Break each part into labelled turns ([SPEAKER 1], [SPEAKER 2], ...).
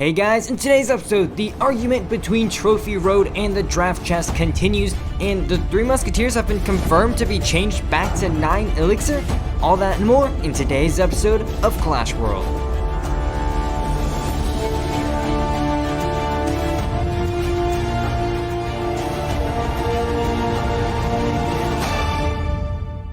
[SPEAKER 1] Hey guys, in today's episode, the argument between Trophy Road and the draft chest continues, and the Three Musketeers have been confirmed to be changed back to 9 ELIXIR. All that and more in today's episode of Clash World.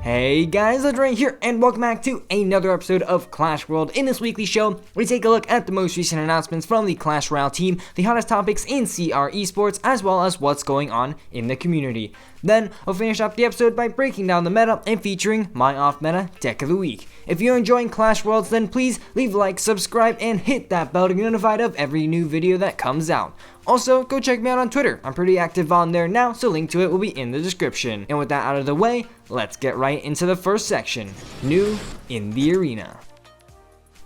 [SPEAKER 1] Hey guys, Legendaray here, and welcome back to another episode of Clash World. In this weekly show, we take a look at the most recent announcements from the Clash Royale team, the hottest topics in CR eSports, as well as what's going on in the community. Then, I'll finish up the episode by breaking down the meta and featuring my off-meta deck of the week. If you're enjoying Clash Worlds, then please leave a like, subscribe, and hit that bell to get notified of every new video that comes out. Also, go check me out on Twitter. I'm pretty active on there now, so link to it will be in the description. And with that out of the way, let's get right into the first section, New in the Arena.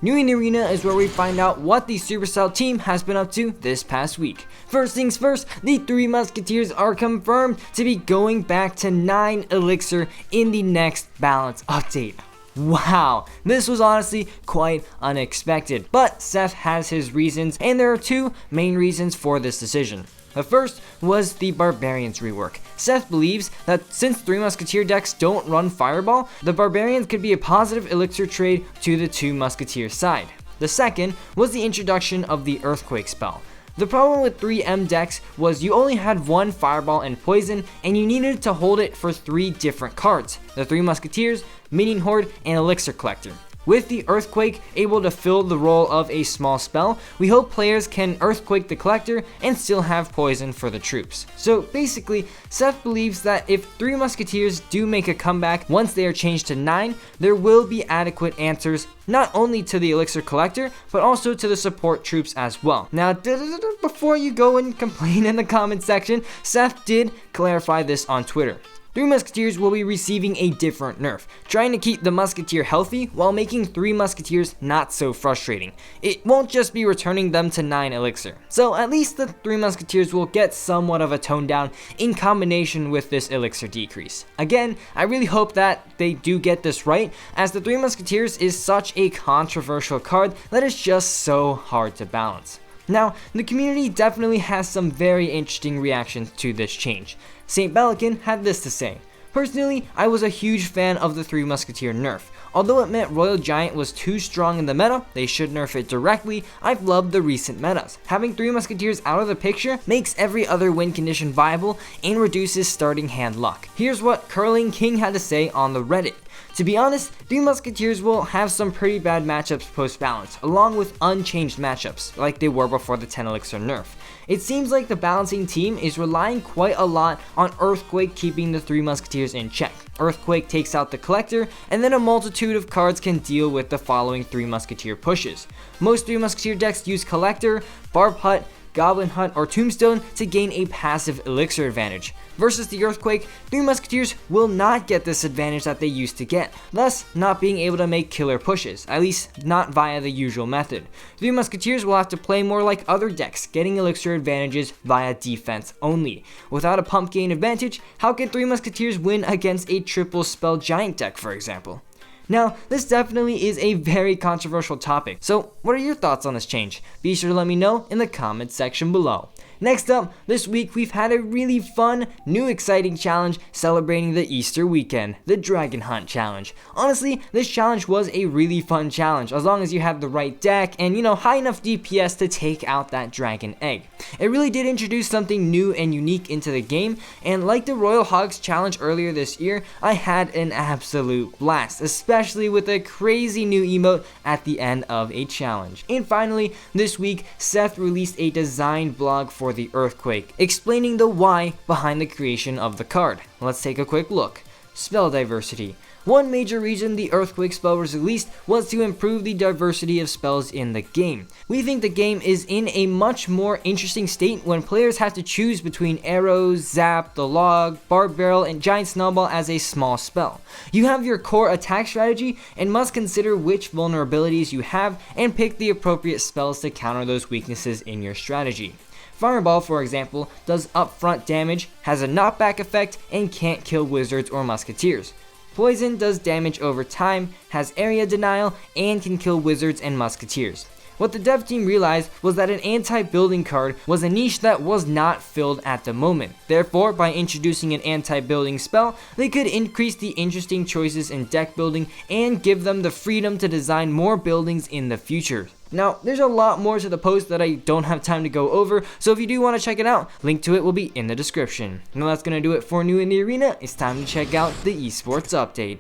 [SPEAKER 1] New in the Arena is where we find out what the Supercell team has been up to this past week. First things first, the Three Musketeers are confirmed to be going back to 9 ELIXIR in the next balance update. Wow, this was honestly quite unexpected, but Seth has his reasons, and there are two main reasons for this decision. The first was the Barbarians rework. Seth believes that since Three Musketeer decks don't run Fireball, the Barbarians could be a positive ELIXIR trade to the Two Musketeer side. The second was the introduction of the Earthquake spell. The problem with 3M decks was you only had one Fireball and Poison, and you needed to hold it for 3 different cards: the Three Musketeers, Minion Horde, and ELIXIR Collector. With the Earthquake able to fill the role of a small spell, we hope players can Earthquake the Collector and still have Poison for the troops. So basically, Seth believes that if Three Musketeers do make a comeback once they are changed to 9, there will be adequate answers not only to the ELIXIR Collector, but also to the support troops as well. Now, before you go and complain in the comment section, Seth did clarify this on Twitter. Three Musketeers will be receiving a different nerf, trying to keep the Musketeer healthy while making Three Musketeers not so frustrating. It won't just be returning them to 9 ELIXIR. So at least the Three Musketeers will get somewhat of a tone down in combination with this ELIXIR decrease. Again, I really hope that they do get this right, as the Three Musketeers is such a controversial card that is just so hard to balance. Now, the community definitely has some very interesting reactions to this change. St. Belican had this to say: "Personally, I was a huge fan of the Three Musketeer nerf. Although it meant Royal Giant was too strong in the meta, they should nerf it directly. I've loved the recent metas. Having Three Musketeers out of the picture makes every other win condition viable and reduces starting hand luck." Here's what Curling King had to say on the Reddit: "To be honest, Three Musketeers will have some pretty bad matchups post-balance, along with unchanged matchups, like they were before the 10 ELIXIR nerf. It seems like the balancing team is relying quite a lot on Earthquake keeping the Three Musketeers in check. Earthquake takes out the Collector, and then a multitude of cards can deal with the following Three Musketeer pushes. Most Three Musketeer decks use Collector, Barb Hut, Goblin Hut, or Tombstone to gain a passive ELIXIR advantage. Versus the Earthquake, Three Musketeers will not get this advantage that they used to get, thus not being able to make killer pushes, at least not via the usual method. Three Musketeers will have to play more like other decks, getting ELIXIR advantages via defense only. Without a pump gain advantage, how can Three Musketeers win against a triple spell giant deck, for example?" Now, this definitely is a very controversial topic, so what are your thoughts on this change? Be sure to let me know in the comments section below. Next up, this week we've had a really fun, new exciting challenge celebrating the Easter weekend, the Dragon Hunt Challenge. Honestly, this challenge was a really fun challenge, as long as you have the right deck and, high enough DPS to take out that dragon egg. It really did introduce something new and unique into the game, and like the Royal Hogs Challenge earlier this year, I had an absolute blast, especially with a crazy new emote at the end of a challenge. And finally, this week, Seth released a design blog for the Earthquake, explaining the why behind the creation of the card. Let's take a quick look. Spell diversity. One major reason the Earthquake spell was released was to improve the diversity of spells in the game. We think the game is in a much more interesting state when players have to choose between Arrows, Zap, the Log, Barb Barrel, and Giant Snowball as a small spell. You have your core attack strategy and must consider which vulnerabilities you have and pick the appropriate spells to counter those weaknesses in your strategy. Fireball, for example, does upfront damage, has a knockback effect, and can't kill wizards or musketeers. Poison does damage over time, has area denial, and can kill wizards and musketeers. What the dev team realized was that an anti-building card was a niche that was not filled at the moment. Therefore, by introducing an anti-building spell, they could increase the interesting choices in deck building and give them the freedom to design more buildings in the future. Now, there's a lot more to the post that I don't have time to go over, so if you do want to check it out, link to it will be in the description. Now that's going to do it for New in the Arena. It's time to check out the eSports Update.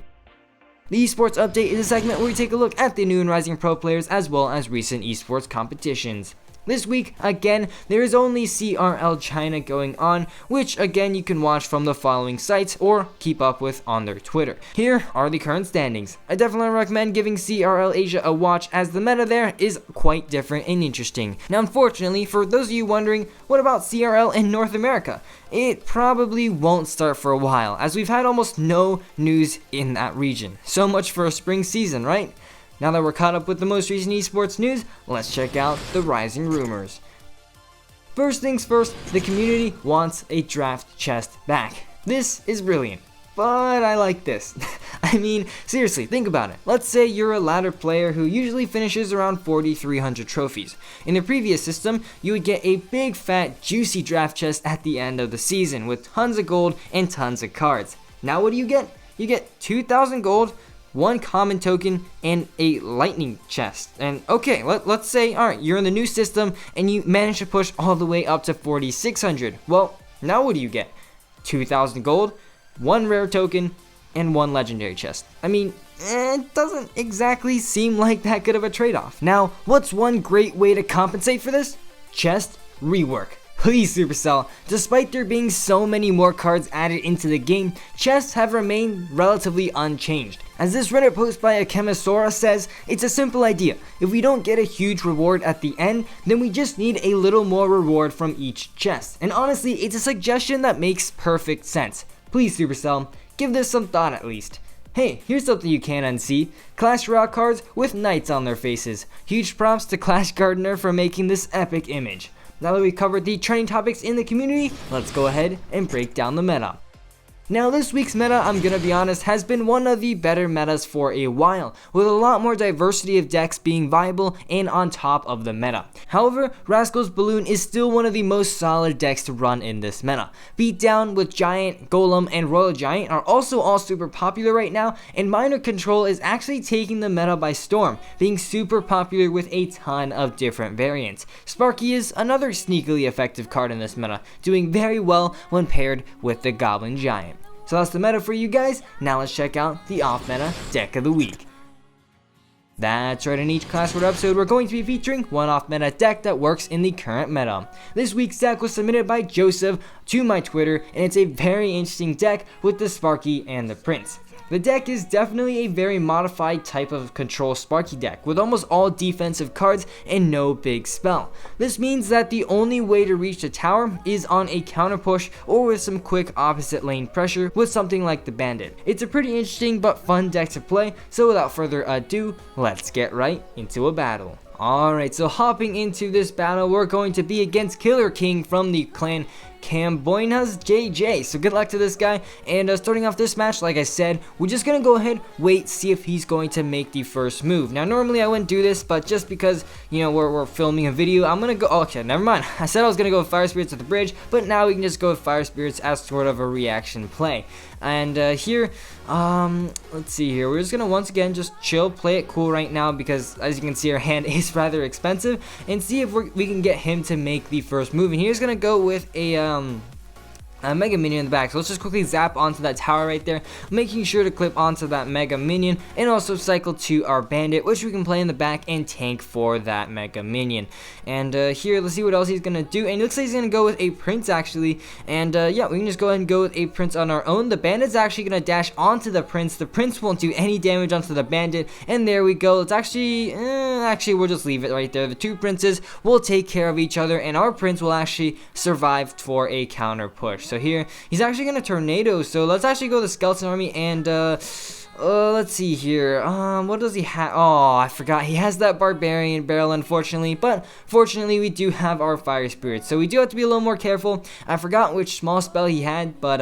[SPEAKER 1] The eSports Update is a segment where we take a look at the new and rising pro players as well as recent eSports competitions. This week, again, there is only CRL China going on, which again you can watch from the following sites or keep up with on their Twitter. Here are the current standings. I definitely recommend giving CRL Asia a watch as the meta there is quite different and interesting. Now unfortunately, for those of you wondering, what about CRL in North America? It probably won't start for a while, as we've had almost no news in that region. So much for a spring season, right? Now that we're caught up with the most recent esports news, let's check out the rising rumors. First things first, the community wants a draft chest back. This is brilliant, but I like this. I mean, seriously, think about it. Let's say you're a ladder player who usually finishes around 4,300 trophies. In the previous system, you would get a big fat juicy draft chest at the end of the season with tons of gold and tons of cards. Now what do you get? You get 2,000 gold, 1 common token, and a lightning chest. And okay, let's say, alright, you're in the new system and you manage to push all the way up to 4,600. Well, now what do you get? 2,000 gold, 1 rare token, and 1 legendary chest. I mean, it doesn't exactly seem like that good of a trade-off. Now, what's one great way to compensate for this? Chest rework. Please Supercell, despite there being so many more cards added into the game, chests have remained relatively unchanged. As this Reddit post by Akemisora says, it's a simple idea. If we don't get a huge reward at the end, then we just need a little more reward from each chest. And honestly, it's a suggestion that makes perfect sense. Please Supercell, give this some thought at least. Hey, here's something you can't unsee. Clash Royale cards with knights on their faces. Huge props to Clash Gardener for making this epic image. Now that we've covered the trending topics in the community, let's go ahead and break down the meta. Now this week's meta, I'm gonna be honest, has been one of the better metas for a while, with a lot more diversity of decks being viable and on top of the meta. However, Rascal's Balloon is still one of the most solid decks to run in this meta. Beatdown with Giant, Golem, and Royal Giant are also all super popular right now, and Minor Control is actually taking the meta by storm, being super popular with a ton of different variants. Sparky is another sneakily effective card in this meta, doing very well when paired with the Goblin Giant. So that's the meta for you guys. Now let's check out the off-meta deck of the week. That's right, in each Clash World episode, we're going to be featuring one off-meta deck that works in the current meta. This week's deck was submitted by Joseph to my Twitter, and it's a very interesting deck with the Sparky and the Prince. The deck is definitely a very modified type of control Sparky deck, with almost all defensive cards and no big spell. This means that the only way to reach the tower is on a counter push or with some quick opposite lane pressure with something like the Bandit. It's a pretty interesting but fun deck to play, so without further ado, let's get right into a battle. Alright, so hopping into this battle, we're going to be against Killer King from the clan Camboinas JJ. So good luck to this guy. And starting off this match, like I said, we're just gonna go ahead, wait, see if he's going to make the first move. Now normally I wouldn't do this, but just because, you know, we're filming a video, I'm gonna go, okay, never mind. I said I was gonna go with Fire Spirits at the bridge, but now we can just go with Fire Spirits as sort of a reaction play. And here, let's see here, we're just gonna once again just chill, play it cool right now, because as you can see, our hand is rather expensive, and see if we can get him to make the first move. And here's gonna go with a Mega Minion in the back. So let's just quickly zap onto that tower right there, making sure to clip onto that Mega Minion, and also cycle to our Bandit, which we can play in the back and tank for that Mega Minion. And here, let's see what else he's gonna do. And it looks like he's gonna go with a Prince actually. And yeah, we can just go ahead and go with a Prince on our own. The Bandit's actually gonna dash onto the Prince. The Prince won't do any damage onto the Bandit. And there we go. It's actually, we'll just leave it right there. The two Princes will take care of each other, and our Prince will actually survive for a counter push. So here, he's actually going to Tornado, so let's actually go to the Skeleton Army, and let's see here, what does he have? Oh, I forgot, he has that Barbarian Barrel, unfortunately, but fortunately we do have our Fire Spirits, so we do have to be a little more careful. I forgot which small spell he had, but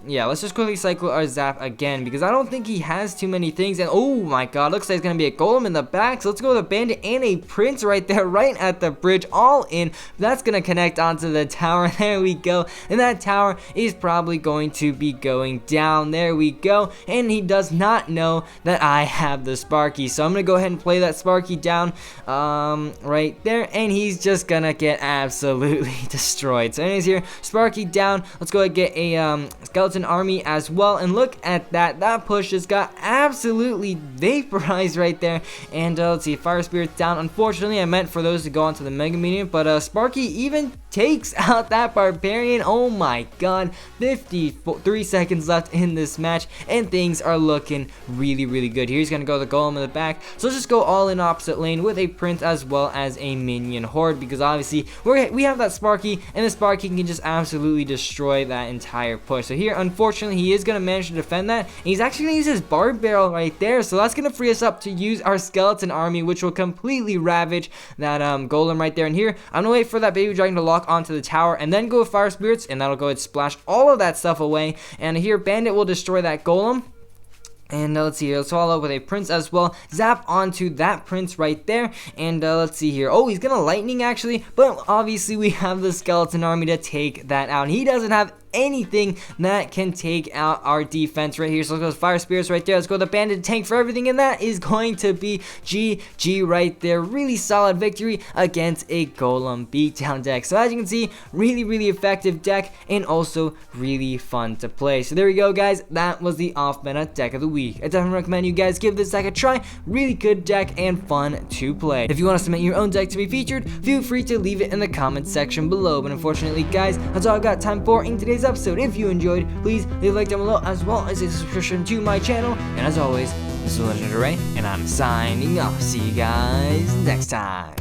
[SPEAKER 1] yeah, let's just quickly cycle our Zap again, because I don't think he has too many things. And oh my god, looks like it's gonna be a Golem in the back. So let's go with a Bandit and a Prince right there, right at the bridge, all in. That's gonna connect onto the tower. There we go. And that tower is probably going to be going down. There we go. And he does not know that I have the Sparky. So I'm gonna go ahead and play that Sparky down right there. And he's just gonna get absolutely destroyed. So anyways here, Sparky down. Let's go ahead and get a skeleton army as well. And look at that. That push just got absolutely vaporized right there. And let's see, Fire Spirit's down. Unfortunately, I meant for those to go onto the Mega Medium, but Sparky even takes out that Barbarian. Oh my god, 53 seconds left in this match, and things are looking really good. Here he's gonna go the Golem in the back, so let's just go all in opposite lane with a Prince as well as a Minion Horde, because obviously we have that Sparky, and the Sparky can just absolutely destroy that entire push. So here, unfortunately, he is gonna manage to defend that, and he's actually gonna use his Barb Barrel right there, so that's gonna free us up to use our Skeleton Army, which will completely ravage that Golem right there. And here, I'm gonna wait for that Baby Dragon to lock onto the tower, and then go with Fire Spirits, and that'll go ahead and splash all of that stuff away. And here, Bandit will destroy that Golem. And let's see here, let's follow up with a Prince as well. Zap onto that Prince right there. And let's see here. Oh, he's gonna Lightning actually, but obviously we have the Skeleton Army to take that out. He doesn't have anything that can take out our defense right here. So let's go with Fire Spirits right there. Let's go with the Bandit tank for everything, and that is going to be GG right there. Really solid victory against a Golem beatdown deck. So as you can see, really effective deck, and also really fun to play. So there we go, guys. That was the off meta deck of the week. I definitely recommend you guys give this deck a try. Really good deck and fun to play. If you want to submit your own deck to be featured, feel free to leave it in the comments section below. But unfortunately, guys, that's all I've got time for in today's episode. If you enjoyed, please leave a like down below, as well as a subscription to my channel. And as always, this is Legendaray, and I'm signing off. See you guys next time.